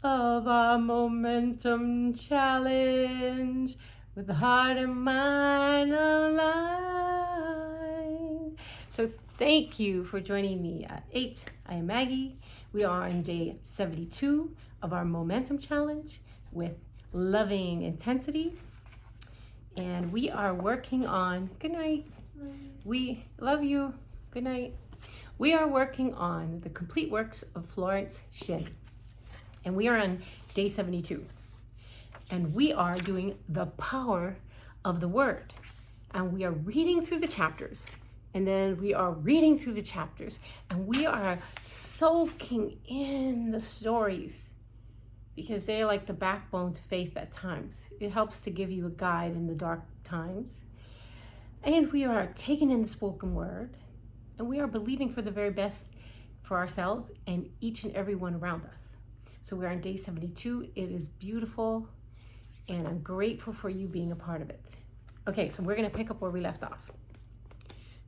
of our momentum challenge with heart and mind aligned. So thank you for joining me at 8. I am Maggie. We are on day 72 of our momentum challenge with loving intensity. And we are working on, good night. We love you. Good night. We are working on the complete works of Florence Shinn. And we are on day 72. And we are doing the power of the word. And we are reading through the chapters. And then we are reading through the chapters. And we are soaking in the stories because they're like the backbone to faith at times. It helps to give you a guide in the dark times. And we are taking in the spoken word. And we are believing for the very best for ourselves and each and every one around us. So we're on day 72. It is beautiful, and I'm grateful for you being a part of it. Okay, so we're going to pick up where we left off.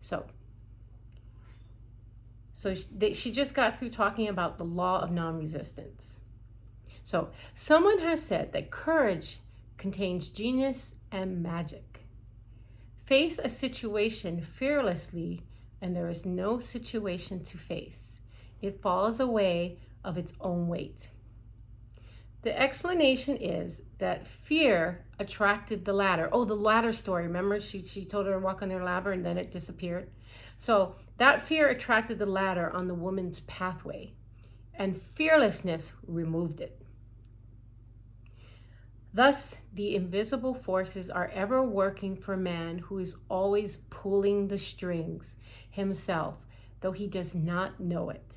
So she just got through talking about the law of non-resistance. So someone has said that courage contains genius and magic. Face a situation fearlessly, and there is no situation to face. It falls away of its own weight. The explanation is that fear attracted the ladder. Oh, the ladder story. Remember, she told her to walk on their ladder and then it disappeared. So that fear attracted the ladder on the woman's pathway, and fearlessness removed it. Thus, the invisible forces are ever working for man, who is always pulling the strings himself, though he does not know it.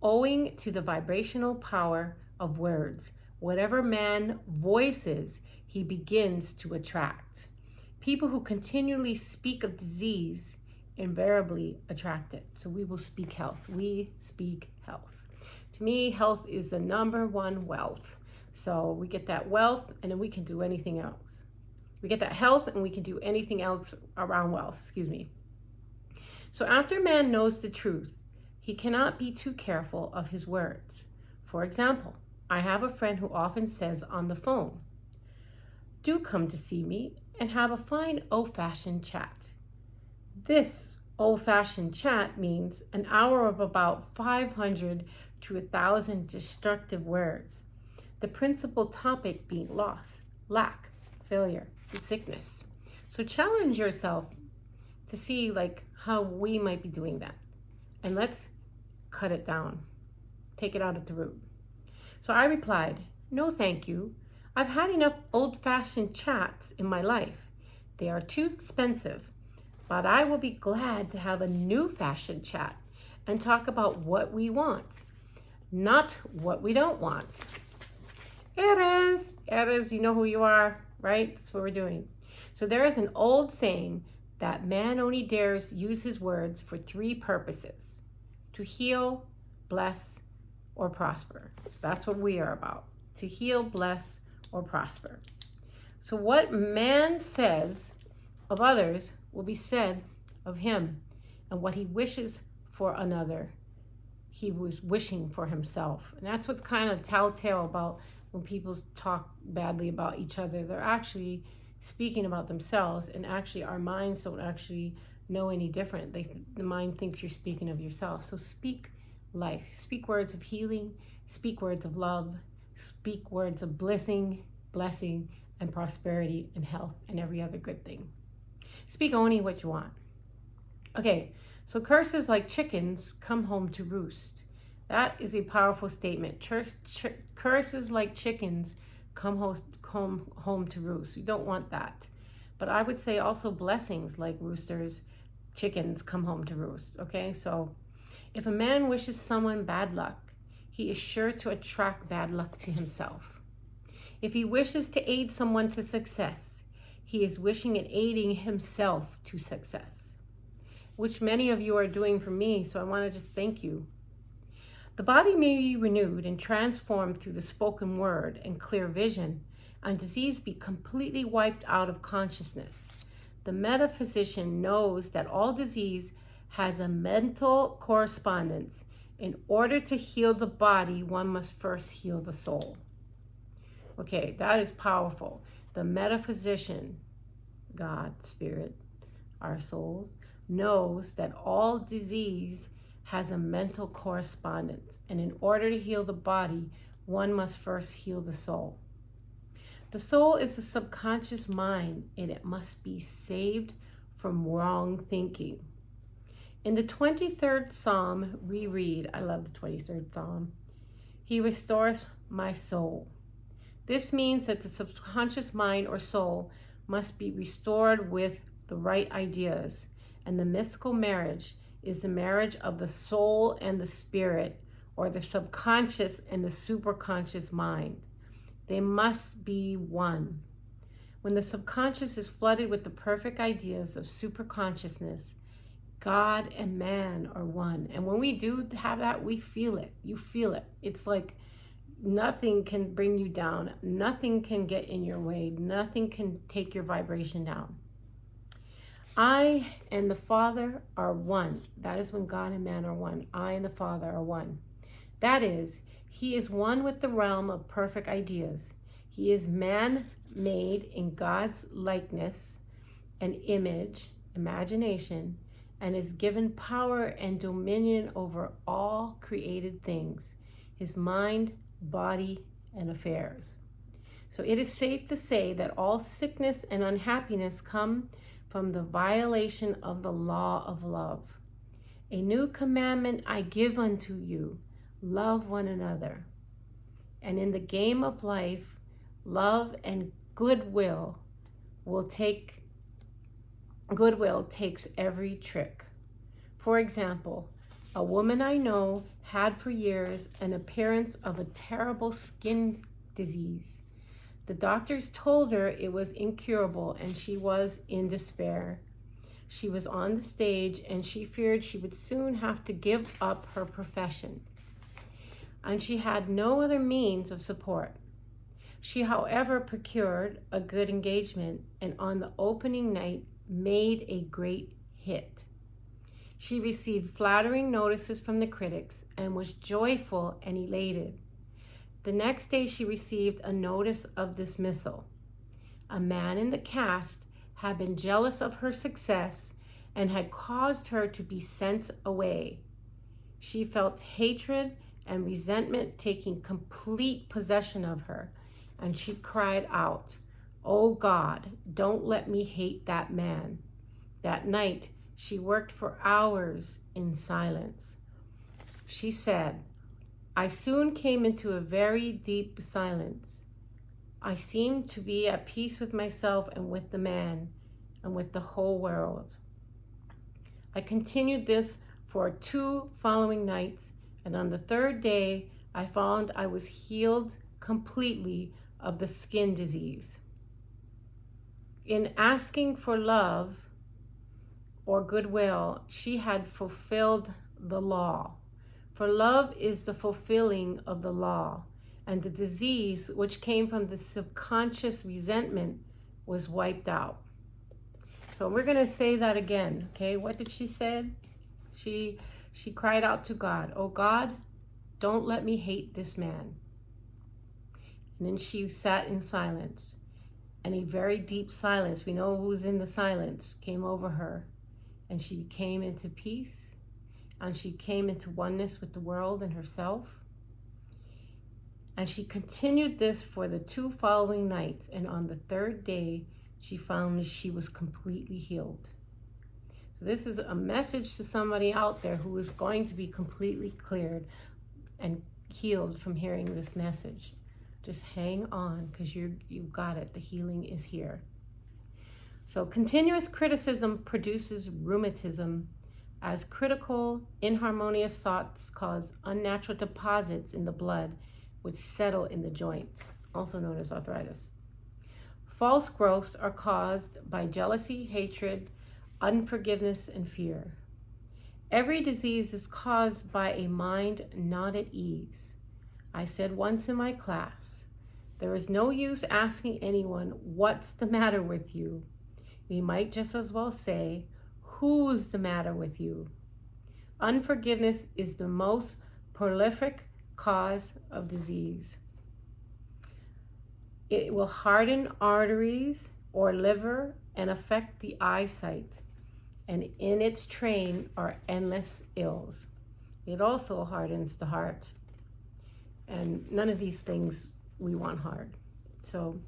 Owing to the vibrational power of words, whatever man voices, he begins to attract. People who continually speak of disease invariably attract it. So we will speak health. We speak health. To me, health is the number one wealth. So we get that wealth, and then we can do anything else. We get that health, and we can do anything else around wealth, So after man knows the truth, he cannot be too careful of his words. For example, I have a friend who often says on the phone, "Do come to see me and have a fine old-fashioned chat." This old-fashioned chat means an hour of about 500 to 1,000 destructive words. The principal topic being loss, lack, failure, and sickness. So challenge yourself to see how we might be doing that. And let's cut it down. Take it out at the root. So I replied, "No, thank you. I've had enough old-fashioned chats in my life. They are too expensive, but I will be glad to have a new-fashioned chat and talk about what we want, not what we don't want." It is, you know who you are, right? That's what we're doing. So there is an old saying that man only dares use his words for 3 purposes: to heal, bless, or prosper. So that's what we are about: to heal, bless, or prosper. So what man says of others will be said of him, and what he wishes for another, he was wishing for himself. And that's what's kind of telltale about when people talk badly about each other. They're actually speaking about themselves, and actually our minds don't actually know any different. The mind thinks you're speaking of yourself. So speak life. Speak words of healing. Speak words of love. Speak words of blessing, and prosperity, and health, and every other good thing. Speak only what you want. Okay, so curses like chickens come home to roost. That is a powerful statement. Curses like chickens come home to roost. We don't want that. But I would say also blessings like roosters, chickens come home to roost. Okay, so if a man wishes someone bad luck, he is sure to attract bad luck to himself. If he wishes to aid someone to success, he is wishing and aiding himself to success, which many of you are doing for me. So I want to just thank you. The body may be renewed and transformed through the spoken word and clear vision, and disease be completely wiped out of consciousness. The metaphysician knows that all disease has a mental correspondence In order to heal the body, one must first heal the soul. Okay, that is powerful. The metaphysician, God, Spirit, our souls, knows that all disease has a mental correspondence. And in order to heal the body, one must first heal the soul. The soul is the subconscious mind, and it must be saved from wrong thinking. In the 23rd Psalm, we read, I love the 23rd Psalm, He restores my soul. This means that the subconscious mind or soul must be restored with the right ideas. And the mystical marriage is the marriage of the soul and the spirit, or the subconscious and the superconscious mind. They must be one. When the subconscious is flooded with the perfect ideas of superconsciousness, God and man are one. And when we do have that, we feel it. You feel it. It's like nothing can bring you down. Nothing can get in your way. Nothing can take your vibration down. I and the Father are one. That is when God and man are one. I and the Father are one. That is, He is one with the realm of perfect ideas. He is man-made in God's likeness and image, imagination, and is given power and dominion over all created things, his mind, body, and affairs. So it is safe to say that all sickness and unhappiness come from the violation of the law of love. A new commandment I give unto you, love one another. And in the game of life, love and goodwill takes every trick. For example, a woman I know had for years an appearance of a terrible skin disease. The doctors told her it was incurable and she was in despair. She was on the stage and she feared she would soon have to give up her profession. And she had no other means of support. She, however, procured a good engagement and on the opening night made a great hit. She received flattering notices from the critics and was joyful and elated. The next day she received a notice of dismissal. A man in the cast had been jealous of her success and had caused her to be sent away. She felt hatred and resentment taking complete possession of her, and she cried out, "Oh God, don't let me hate that man." That night, she worked for hours in silence. She said, I soon came into a very deep silence. I seemed to be at peace with myself and with the man and with the whole world. I continued this for 2 following nights, and on the 3rd day, I found I was healed completely of the skin disease. In asking for love or goodwill, she had fulfilled the law. For love is the fulfilling of the law, and the disease which came from the subconscious resentment was wiped out. So we're going to say that again, okay? What did she say? She cried out to God, "Oh God, don't let me hate this man." And then she sat in silence, and a very deep silence, we know who's in the silence, came over her, and she came into peace. And she came into oneness with the world and herself. And she continued this for the 2 following nights. And on the 3rd day, she found she was completely healed. So this is a message to somebody out there who is going to be completely cleared and healed from hearing this message. Just hang on, because you've got it. The healing is here. So continuous criticism produces rheumatism, as critical, inharmonious thoughts cause unnatural deposits in the blood, which settle in the joints, also known as arthritis. False growths are caused by jealousy, hatred, unforgiveness, and fear. Every disease is caused by a mind not at ease. I said once in my class, there is no use asking anyone, "What's the matter with you?" We might just as well say, "Who's the matter with you?" Unforgiveness is the most prolific cause of disease. It will harden arteries or liver and affect the eyesight. And in its train are endless ills. It also hardens the heart. And none of these things we want hard. So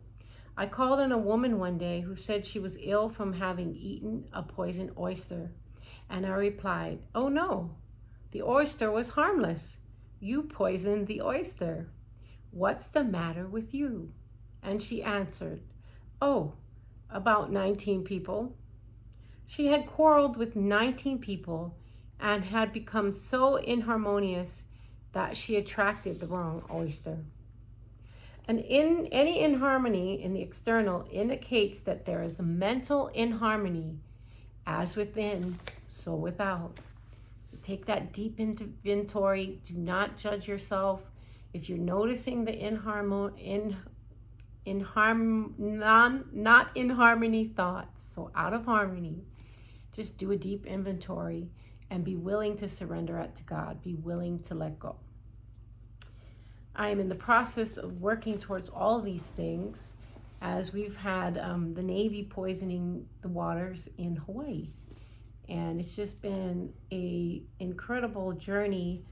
I called on a woman one day who said she was ill from having eaten a poisoned oyster. And I replied, "Oh no, the oyster was harmless. You poisoned the oyster. What's the matter with you?" And she answered, "Oh, about 19 people." She had quarreled with 19 people and had become so inharmonious that she attracted the wrong oyster. And in any inharmony in the external indicates that there is a mental inharmony, as within, so without. So take that deep inventory. Do not judge yourself. If you're noticing the not in harmony thoughts, so out of harmony, just do a deep inventory and be willing to surrender it to God. Be willing to let go. I am in the process of working towards all these things as we've had the Navy poisoning the waters in Hawaii. And it's just been an incredible journey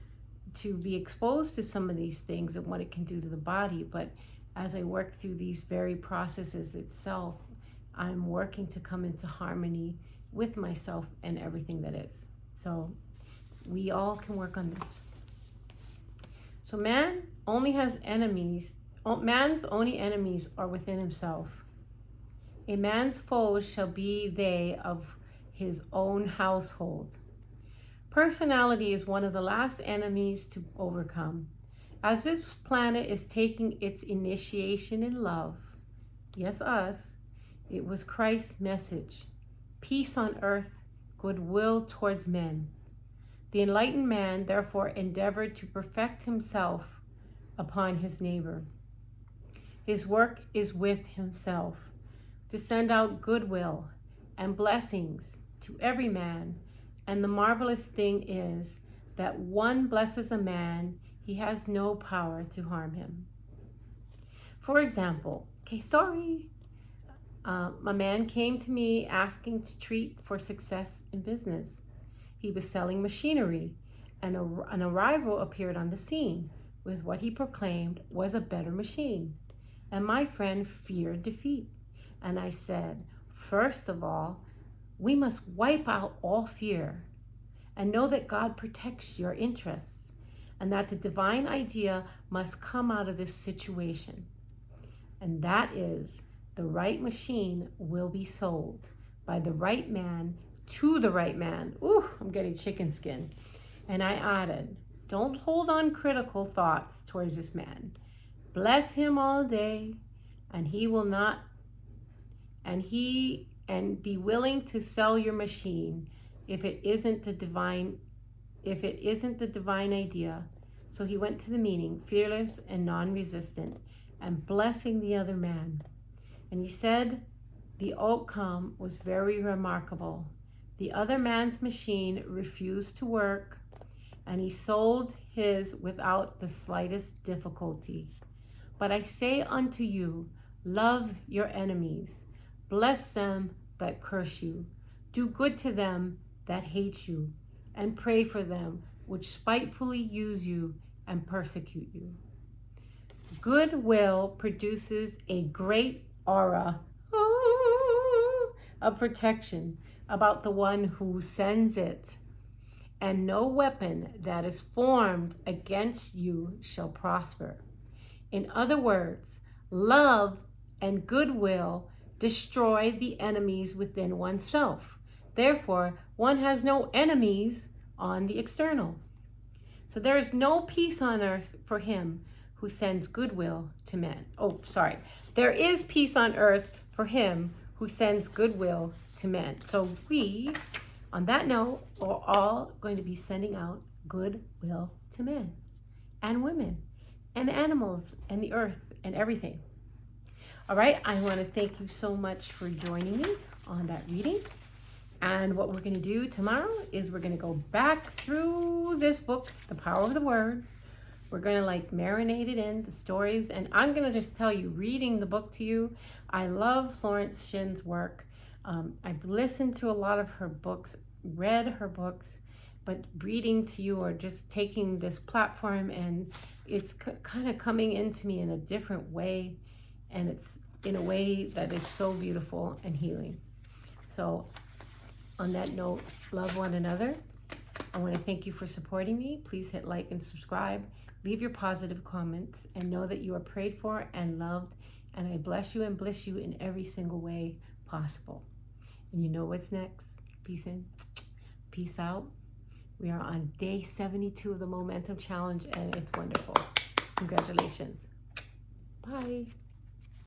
to be exposed to some of these things and what it can do to the body. But as I work through these very processes itself, I'm working to come into harmony with myself and everything that is. So we all can work on this. So man only has enemies. Man's only enemies are within himself. A man's foes shall be they of his own household. Personality is one of the last enemies to overcome. As this planet is taking its initiation in love, yes, us, it was Christ's message. Peace on earth, goodwill towards men. The enlightened man therefore endeavored to perfect himself upon his neighbor. His work is with himself, to send out goodwill and blessings to every man. And the marvelous thing is that one blesses a man, he has no power to harm him. For example, story. A man came to me asking to treat for success in business. He was selling machinery, and an arrival appeared on the scene with what he proclaimed was a better machine. And my friend feared defeat. And I said, first of all, we must wipe out all fear and know that God protects your interests and that the divine idea must come out of this situation. And that is, the right machine will be sold by the right man to the right man. Ooh, I'm getting chicken skin. And I added, don't hold on critical thoughts towards this man. Bless him all day, and he will not, and be willing to sell your machine if it isn't the divine idea. So he went to the meeting, fearless and non-resistant, and blessing the other man. And he said the outcome was very remarkable. The other man's machine refused to work, and he sold his without the slightest difficulty. But I say unto you, love your enemies, bless them that curse you, do good to them that hate you, and pray for them which spitefully use you and persecute you. Goodwill produces a great aura of protection about the one who sends it, and no weapon that is formed against you shall prosper. In other words, love and goodwill destroy the enemies within oneself. Therefore, one has no enemies on the external. So there is no peace on earth for him who sends goodwill to men. There is peace on earth for him who sends goodwill to men. So we, on that note, are all going to be sending out goodwill to men and women and animals and the earth and everything. All right, I want to thank you so much for joining me on that reading. And what we're going to do tomorrow is we're going to go back through this book, The Power of the Word. We're going to like marinate it in the stories. And I'm going to just tell you, reading the book to you, I love Florence Shinn's work. I've listened to a lot of her books, read her books, but reading to you or just taking this platform and it's kind of coming into me in a different way. And it's in a way that is so beautiful and healing. So on that note, love one another. I want to thank you for supporting me. Please hit like and subscribe. Leave your positive comments and know that you are prayed for and loved. And I bless you and bliss you in every single way possible. And you know what's next. Peace in, peace out. We are on day 72 of the Momentum Challenge and it's wonderful. Congratulations. Bye.